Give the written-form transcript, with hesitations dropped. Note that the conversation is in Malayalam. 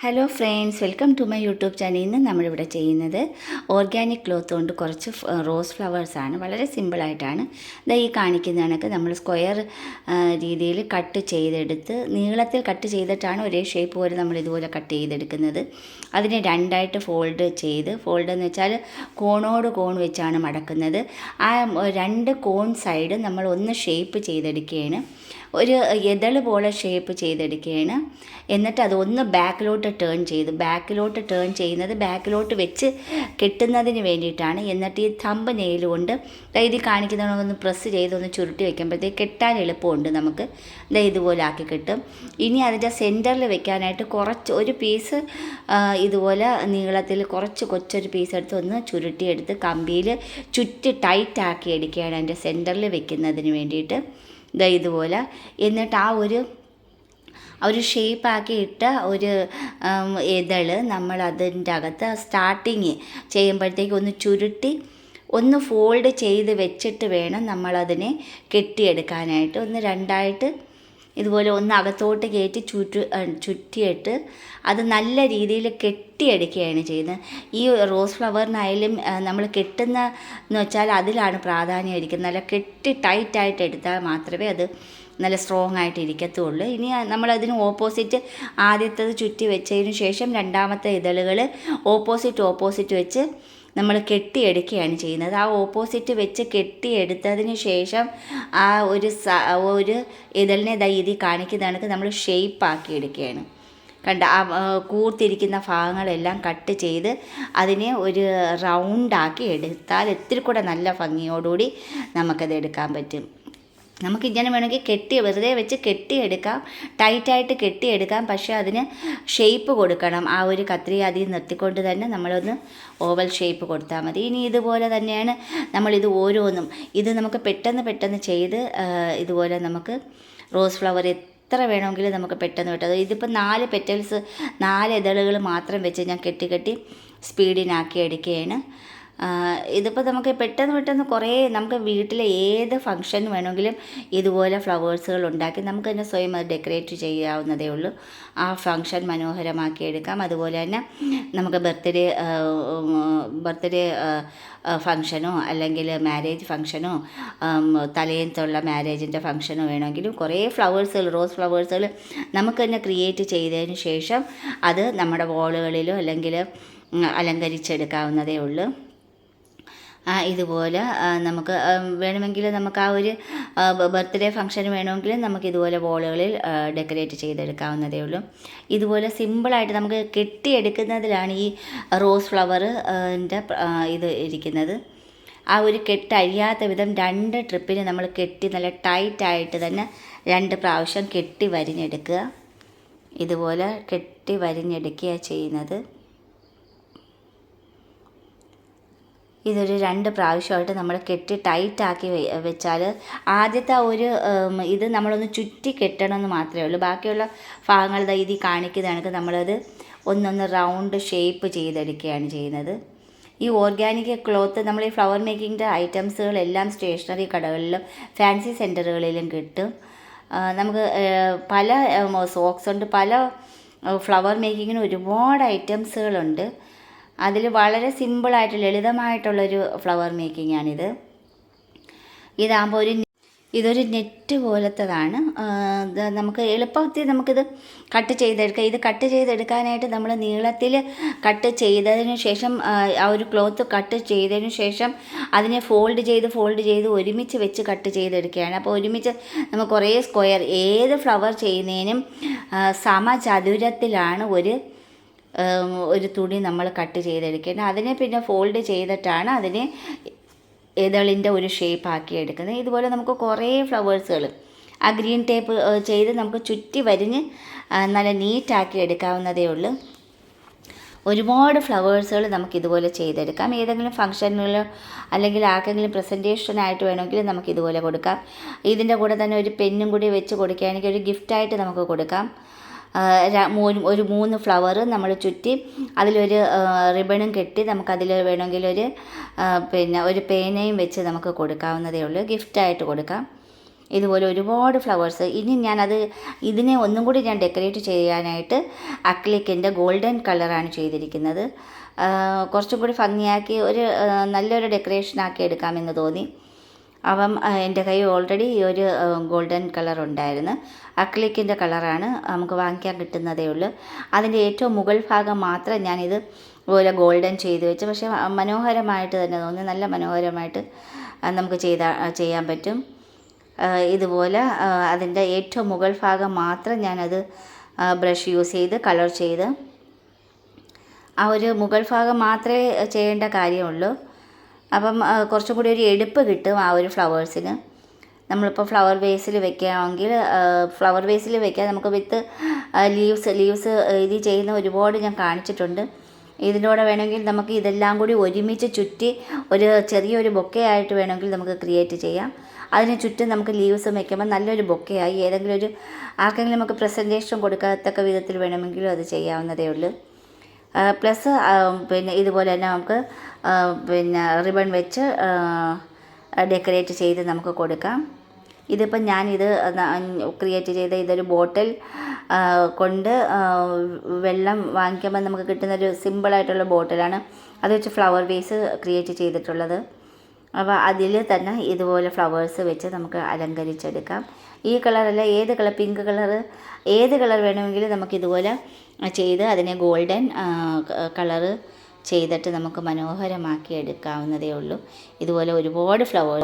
Hello friends, welcome to my YouTube channel. ഇന്ന് നമ്മളിവിടെ ചെയ്യുന്നത് ഓർഗാനിക് ക്ലോത്ത് കൊണ്ട് കുറച്ച് റോസ് ഫ്ലവേഴ്സാണ്. വളരെ സിമ്പിളായിട്ടാണ് ഈ കാണിക്കുന്ന കണക്ക് നമ്മൾ സ്ക്വയർ രീതിയിൽ കട്ട് ചെയ്തെടുത്ത് നീളത്തിൽ കട്ട് ചെയ്തിട്ടാണ് ഒരേ ഷേപ്പ് പോലെ നമ്മൾ ഇതുപോലെ കട്ട് ചെയ്തെടുക്കുന്നത്. അതിനെ രണ്ടായിട്ട് ഫോൾഡ് എന്ന് വെച്ചാൽ കോണോട് കോൺ വെച്ചാണ് മടക്കുന്നത്. ആ രണ്ട് കോൺ സൈഡ് നമ്മൾ ഒന്ന് ഷേപ്പ് ചെയ്തെടുക്കുകയാണ്, ഒരു എതള് പോലെ ഷേപ്പ് ചെയ്തെടുക്കുകയാണ്. എന്നിട്ട് അതൊന്ന് ബാക്കിലോട്ട് ടേൺ ചെയ്യുന്നത് ബാക്കിലോട്ട് വെച്ച് കെട്ടുന്നതിന് വേണ്ടിയിട്ടാണ്. എന്നിട്ട് ഈ തമ്പ് നെയിൽ കൊണ്ട് ഇത് കാണിക്കുന്നതൊന്ന് പ്രസ് ചെയ്ത് ഒന്ന് ചുരുട്ടി വെക്കുമ്പോഴത്തേക്ക് കെട്ടാൻ എളുപ്പമുണ്ട്. നമുക്ക് ഇതുപോലെ ആക്കി കിട്ടും. ഇനി അതിൻ്റെ സെൻറ്ററിൽ വെക്കാനായിട്ട് ഒരു പീസ് ഇതുപോലെ നീളത്തിൽ കൊച്ചൊരു പീസ് എടുത്ത് ഒന്ന് ചുരുട്ടിയെടുത്ത് കമ്പിയിൽ ചുറ്റി ടൈറ്റാക്കി എടുക്കുകയാണ് അതിൻ്റെ സെൻറ്ററിൽ വെക്കുന്നതിന് വേണ്ടിയിട്ട്. ഇതുപോലെ എന്നിട്ട് ആ ഒരു ഷേപ്പാക്കി ഇട്ട ഒരു ഇതള് നമ്മൾ അതിൻ്റെ അകത്ത് സ്റ്റാർട്ടിങ് ചെയ്യുമ്പോഴത്തേക്ക് ഒന്ന് ചുരുട്ടി ഒന്ന് ഫോൾഡ് ചെയ്ത് വെച്ചിട്ട് വേണം നമ്മളതിനെ കെട്ടിയെടുക്കാനായിട്ട്. ഒന്ന് രണ്ടായിട്ട് ഇതുപോലെ ഒന്ന് അകത്തോട്ട് കയറ്റി ചുറ്റിയിട്ട് അത് നല്ല രീതിയിൽ കെട്ടിയെടുക്കുകയാണ് ചെയ്യുന്നത്. ഈ റോസ് ഫ്ലവറിനായാലും നമ്മൾ കെട്ടുന്നതെന്ന് വെച്ചാൽ അതിലാണ് പ്രാധാന്യം ഇരിക്കുന്നത്. നല്ല ടൈറ്റായിട്ട് എടുത്താൽ മാത്രമേ അത് നല്ല സ്ട്രോങ് ആയിട്ട് ഇരിക്കത്തുള്ളൂ. ഇനി നമ്മളതിന് ഓപ്പോസിറ്റ് ആദ്യത്തേത് ചുറ്റി വെച്ചതിന് ശേഷം രണ്ടാമത്തെ ഇതളുകൾ ഓപ്പോസിറ്റ് വെച്ച് നമ്മൾ കെട്ടിയെടുക്കുകയാണ് ചെയ്യുന്നത്. ആ ഓപ്പോസിറ്റ് വെച്ച് കെട്ടിയെടുത്തതിന് ശേഷം ആ ഒരു ഇതളിനെ ഇതിൽ കാണിക്കുന്നതാണ് നമ്മൾ ഷേപ്പാക്കി എടുക്കുകയാണ്. ആ കൂർത്തിരിക്കുന്ന ഭാഗങ്ങളെല്ലാം കട്ട് ചെയ്ത് അതിനെ ഒരു റൗണ്ടാക്കി എടുത്താൽ ഇത്തിരി കൂടെ നല്ല ഭംഗിയോടുകൂടി നമുക്കത് എടുക്കാൻ പറ്റും. നമുക്കിങ്ങനെ വേണമെങ്കിൽ വെറുതെ വെച്ച് കെട്ടിയെടുക്കാം, ടൈറ്റായിട്ട് കെട്ടിയെടുക്കാം. പക്ഷേ അതിന് ഷേപ്പ് കൊടുക്കണം. ആ ഒരു കത്രിക അതിൽ നിർത്തിക്കൊണ്ട് തന്നെ നമ്മളൊന്ന് ഓവൽ ഷേപ്പ് കൊടുത്താൽ മതി. ഇനി ഇതുപോലെ തന്നെയാണ് നമ്മളിത് ഓരോന്നും നമുക്ക് പെട്ടെന്ന് ചെയ്ത് ഇതുപോലെ നമുക്ക് റോസ് ഫ്ലവർ എത്ര വേണമെങ്കിലും നമുക്ക് പെട്ടെന്ന് ഇതിപ്പോൾ 4 പെറ്റൽസ് 4 ഇതളുകൾ മാത്രം വെച്ച് ഞാൻ കെട്ടി സ്പീഡിനാക്കി എടുക്കുകയാണ്. ഇതിപ്പോൾ നമുക്ക് പെട്ടെന്ന് കുറേ നമുക്ക് വീട്ടിലെ ഏത് ഫംഗ്ഷൻ വേണമെങ്കിലും ഇതുപോലെ ഫ്ലവേഴ്സുകൾ ഉണ്ടാക്കി നമുക്ക് തന്നെ സ്വയം അത് ഡെക്കറേറ്റ് ചെയ്യാവുന്നതേ ഉള്ളൂ. ആ ഫംഗ്ഷൻ മനോഹരമാക്കി എടുക്കാം. അതുപോലെ തന്നെ നമുക്ക് ബർത്ത്ഡേ ഫംഗ്ഷനോ അല്ലെങ്കിൽ മാരേജ് ഫംഗ്ഷനോ തലേന്നത്തുള്ള മാരേജിൻ്റെ ഫംഗ്ഷനോ വേണമെങ്കിലും കുറേ റോസ് ഫ്ലവേഴ്സുകൾ നമുക്ക് തന്നെ ക്രിയേറ്റ് ചെയ്തതിന് ശേഷം അത് നമ്മുടെ വോളുകളിലോ അല്ലെങ്കിൽ അലങ്കരിച്ചെടുക്കാവുന്നതേ ഉള്ളൂ. ഇതുപോലെ നമുക്ക് വേണമെങ്കിൽ നമുക്ക് ആ ഒരു ബർത്ത്ഡേ ഫംഗ്ഷൻ വേണമെങ്കിൽ നമുക്കിതുപോലെ വോളുകളിൽ ഡെക്കറേറ്റ് ചെയ്തെടുക്കാവുന്നതേ ഉള്ളൂ. ഇതുപോലെ സിമ്പിളായിട്ട് നമുക്ക് കെട്ടിയെടുക്കുന്നതിലാണ് ഈ റോസ് ഫ്ലവറിൻ്റെ ഇത് ഇരിക്കുന്നത്. ആ ഒരു അഴിയാത്ത വിധം 2 ട്രിപ്പിന് നമ്മൾ കെട്ടി നല്ല ടൈറ്റായിട്ട് തന്നെ 2 പ്രാവശ്യം കെട്ടി വരിഞ്ഞെടുക്കുക. ഇതുപോലെ കെട്ടി വരിഞ്ഞെടുക്കുക ചെയ്യുന്നത്. ഇതൊരു 2 പ്രാവശ്യമായിട്ട് നമ്മൾ കെട്ടി ടൈറ്റാക്കി വെച്ചാൽ ആദ്യത്തെ ഇത് നമ്മളൊന്ന് ചുറ്റി കെട്ടണമെന്ന് മാത്രമേ ഉള്ളൂ. ബാക്കിയുള്ള ഭാഗങ്ങൾ ഇതിൽ കാണിക്കുന്നതാണ് നമ്മളത് ഒന്നൊന്ന് റൗണ്ട് ഷേപ്പ് ചെയ്തെടുക്കുകയാണ് ചെയ്യുന്നത്. ഈ ഓർഗാനിക് ക്ലോത്ത് നമ്മൾ ഈ ഫ്ലവർ മേക്കിങ്ങിൻ്റെ ഐറ്റംസുകളെല്ലാം സ്റ്റേഷനറി കടകളിലും ഫാൻസി സെൻറ്ററുകളിലും കിട്ടും. നമുക്ക് പല സോക്സ് ഉണ്ട്, പല ഫ്ലവർ മേക്കിങ്ങിന് ഒരുപാട് ഐറ്റംസുകളുണ്ട്. അതിൽ വളരെ സിമ്പിളായിട്ട് ലളിതമായിട്ടുള്ളൊരു ഫ്ലവർ മേക്കിങ്ങാണിത്. ഇതൊരു നെറ്റ് പോലത്തതാണ്. നമുക്ക് എളുപ്പത്തിൽ നമുക്കിത് കട്ട് ചെയ്തെടുക്കാം. ഇത് കട്ട് ചെയ്തെടുക്കാനായിട്ട് നമ്മൾ നീളത്തിൽ കട്ട് ചെയ്തതിന് ശേഷം ആ ഒരു ക്ലോത്ത് കട്ട് ചെയ്തതിന് ശേഷം അതിനെ ഫോൾഡ് ചെയ്ത് ഒരുമിച്ച് വെച്ച് കട്ട് ചെയ്തെടുക്കുകയാണ്. അപ്പോൾ ഒരുമിച്ച് നമുക്ക് കുറേ സ്ക്വയർ ഏത് ഫ്ലവർ ചെയ്യുന്നതിനും സമചതുരത്തിലാണ് ഒരു തുണി നമ്മൾ കട്ട് ചെയ്തെടുക്കേണ്ടത്. അതിനെ പിന്നെ ഫോൾഡ് ചെയ്തിട്ടാണ് അതിനെ ഇതളിൻ്റെ ഒരു ഷേപ്പ് ആക്കി എടുക്കുന്നത്. ഇതുപോലെ നമുക്ക് കുറേ ഫ്ലവേഴ്സുകൾ ആ ഗ്രീൻ ടേപ്പ് ചെയ്ത് നമുക്ക് ചുറ്റി വരിഞ്ഞ് നല്ല നീറ്റാക്കി എടുക്കാവുന്നതേ ഉള്ളൂ. ഒരുപാട് ഫ്ലവേഴ്സുകൾ നമുക്കിതുപോലെ ചെയ്തെടുക്കാം. ഏതെങ്കിലും ഫംഗ്ഷനുകളോ അല്ലെങ്കിൽ ആർക്കെങ്കിലും പ്രസൻറ്റേഷനായിട്ട് വേണമെങ്കിൽ നമുക്കിതുപോലെ കൊടുക്കാം. ഇതിൻ്റെ കൂടെ തന്നെ ഒരു പെന്നും കൂടി വെച്ച് കൊടുക്കുകയാണെങ്കിൽ ഒരു ഗിഫ്റ്റായിട്ട് നമുക്ക് കൊടുക്കാം. ഒരു 3 ഫ്ലവർ നമ്മൾ ചുറ്റി അതിലൊരു റിബണും കെട്ടി നമുക്കതിൽ വേണമെങ്കിൽ ഒരു പേനയും വെച്ച് നമുക്ക് കൊടുക്കാവുന്നതേ ഉള്ളൂ. ഗിഫ്റ്റായിട്ട് കൊടുക്കാം. ഇതുപോലെ ഒരുപാട് ഫ്ലവേഴ്സ്. ഇനി ഇതിനെ ഒന്നും കൂടി ഞാൻ ഡെക്കറേറ്റ് ചെയ്യാനായിട്ട് അക്ലിക്കിൻ്റെ ഗോൾഡൻ കളറാണ് ചെയ്തിരിക്കുന്നത്. കുറച്ചും കൂടി ഭംഗിയാക്കി നല്ലൊരു ഡെക്കറേഷനാക്കി എടുക്കാമെന്ന് തോന്നി. അപ്പം എൻ്റെ കൈ ഓൾറെഡി ഈ ഒരു ഗോൾഡൻ കളർ ഉണ്ടായിരുന്നു. അക്ലിക്കിൻ്റെ കളറാണ്, നമുക്ക് വാങ്ങിക്കാൻ കിട്ടുന്നതേ ഉള്ളൂ. അതിൻ്റെ ഏറ്റവും മുകൾ ഭാഗം മാത്രം ഞാനിത് ഇതുപോലെ ഗോൾഡൻ ചെയ്ത് വെച്ച്, പക്ഷേ മനോഹരമായിട്ട് തന്നെ തോന്നി. നല്ല മനോഹരമായിട്ട് നമുക്ക് ചെയ്യാൻ പറ്റും. ഇതുപോലെ അതിൻ്റെ ഏറ്റവും മുകൾ ഭാഗം മാത്രം ഞാനത് ബ്രഷ് യൂസ് ചെയ്ത് കളർ ചെയ്ത്, ആ ഒരു മുകൾ ഭാഗം മാത്രമേ ചെയ്യേണ്ട കാര്യമുള്ളൂ. അപ്പം കുറച്ചും കൂടി ഒരു എടുപ്പ് കിട്ടും ആ ഒരു ഫ്ലവേഴ്സിന്. നമ്മളിപ്പോൾ ഫ്ലവർ വേസിൽ വെക്കുകയാണെങ്കിൽ ഫ്ലവർ വേസിൽ വെക്കാൻ നമുക്ക് വിത്ത് ലീവ്സ് ഇത് ചെയ്യുന്ന ഒരുപാട് ഞാൻ കാണിച്ചിട്ടുണ്ട്. ഇതിലൂടെ വേണമെങ്കിൽ നമുക്ക് ഇതെല്ലാം കൂടി ഒരുമിച്ച് ചുറ്റി ഒരു ചെറിയൊരു ബൊക്കെ ആയിട്ട് വേണമെങ്കിൽ നമുക്ക് ക്രിയേറ്റ് ചെയ്യാം. അതിന് ചുറ്റും നമുക്ക് ലീവ്സ് വയ്ക്കുമ്പോൾ നല്ലൊരു ബൊക്കെയായി ആർക്കെങ്കിലും നമുക്ക് പ്രസൻറ്റേഷൻ കൊടുക്കത്തക്ക വിധത്തിൽ വേണമെങ്കിലും അത് ചെയ്യാവുന്നതേ ഉള്ളൂ. പ്ലസ് പിന്നെ ഇതുപോലെ തന്നെ നമുക്ക് റിബൺ വെച്ച് ഡെക്കറേറ്റ് ചെയ്ത് നമുക്ക് കൊടുക്കാം. ഇതിപ്പം ഞാനിത് ക്രിയേറ്റ് ചെയ്ത ഇതൊരു ബോട്ടിൽ കൊണ്ട് വെള്ളം വാങ്ങിക്കുമ്പോൾ നമുക്ക് കിട്ടുന്നൊരു സിമ്പിളായിട്ടുള്ള ബോട്ടിലാണ്. അത് വെച്ച് ഫ്ലവർ വേസ് ക്രിയേറ്റ് ചെയ്തിട്ടുള്ളത്. അപ്പോൾ അതിൽ തന്നെ ഇതുപോലെ ഫ്ലവേഴ്സ് വെച്ച് നമുക്ക് അലങ്കരിച്ചെടുക്കാം. ഈ കളറല്ല, പിങ്ക് കളർ ഏത് കളർ വേണമെങ്കിലും നമുക്കിതുപോലെ ചെയ്ത് അതിനെ ഗോൾഡൻ കളറ് ചെയ്തിട്ട് നമുക്ക് മനോഹരമാക്കി എടുക്കാവുന്നതേ ഉള്ളൂ. ഇതുപോലെ ഒരുപാട് ഫ്ലവേഴ്സ്